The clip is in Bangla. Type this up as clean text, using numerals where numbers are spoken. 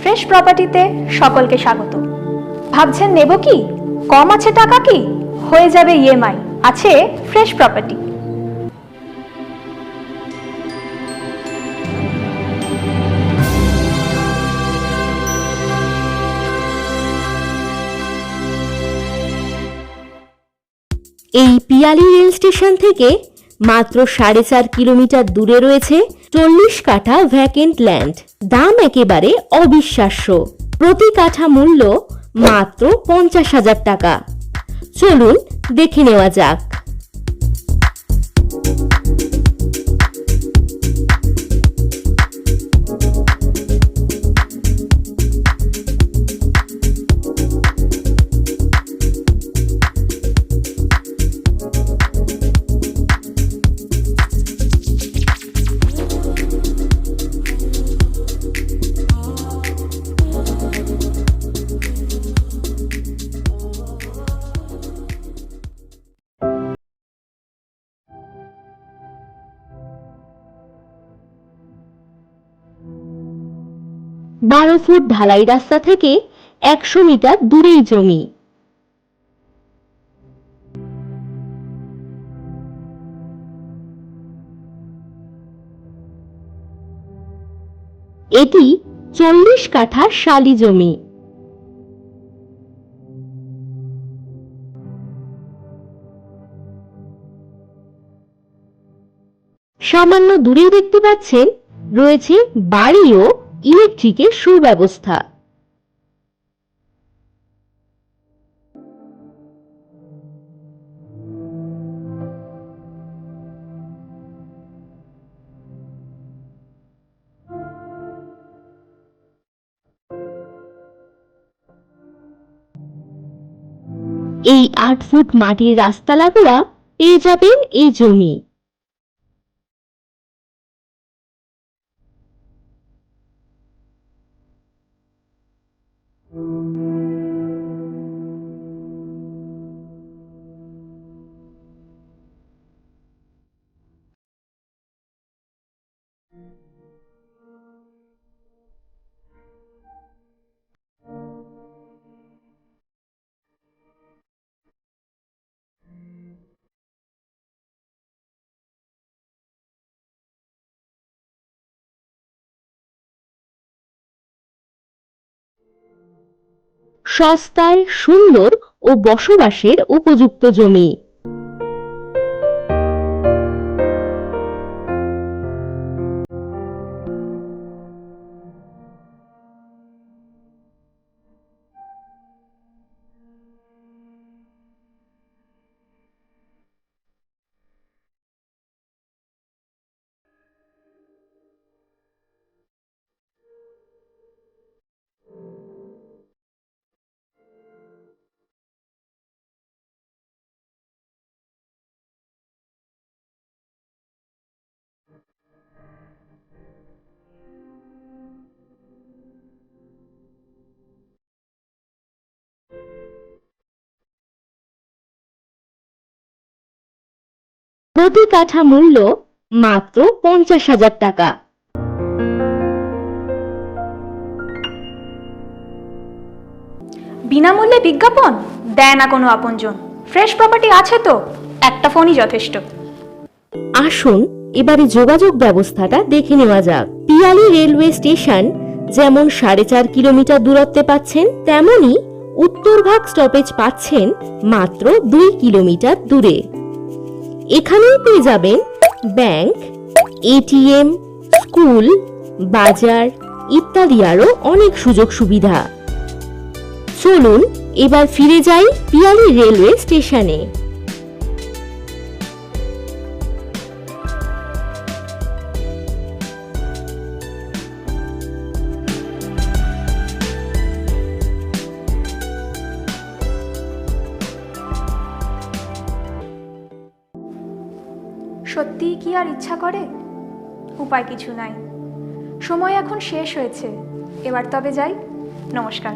ফ্রেশ প্রপার্টিতে সকলকে স্বাগত। ভাবছেন নেব কি? কম আছে টাকা কি? হয়ে যাবে ইএমআই, আছে ফ্রেশ প্রপার্টি। এই পিয়ালি রেল স্টেশন থেকে মাত্র 4.5 কিলোমিটার দূরে রয়েছে 40 কাঠা ভ্যাকেন্ট ল্যান্ড। দাম একেবারে অবিশ্বাস্য। প্রতি কাঠা মূল্য মাত্র 50,000 টাকা। চলুন দেখে নেওয়া যাক। বারো ফুট ঢালাই রাস্তা থেকে 100 মিটার দূরেই জমি। এটি 40 কাঠা শালি জমি। সামান্য দূরেই দেখতে পাচ্ছেন রয়েছে বাড়ি ও ইলেকট্রিকের সুব্যবস্থা। এই 8 ফুট মাটির রাস্তা লাগোয়া পেয়ে যাবেন এই জমি। সস্তায় সুন্দর ও বসবাসের উপযুক্ত জমি। প্রতি কাঠা মূল্য মাত্র 50,000 টাকা। বিনামূল্যে বিজ্ঞাপন দেয় না কোনো আপনজন। ফ্রেশ প্রপার্টি আছে তো, একটা ফোনই যথেষ্ট। আসুন এবারে যোগাযোগ ব্যবস্থাটা দেখে নেওয়া যাক। পিয়ালি রেলওয়ে স্টেশন যেমন 4.5 কিলোমিটার দূরত্বে পাচ্ছেন, তেমনি উত্তরভাগ স্টপেজ পাচ্ছেন মাত্র 2 কিলোমিটার দূরে। এখানেই পেয়ে যাবেন ব্যাংক, এটিএম, স্কুল, বাজার ইত্যাদি আরো অনেক সুযোগ সুবিধা। চলুন এবার ফিরে যাই পিয়ালি রেলওয়ে স্টেশনে। সত্যি কি আর ইচ্ছা করে? উপায় কিছু নাই, সময় এখন শেষ হয়েছে। এবার তবে যাই। নমস্কার।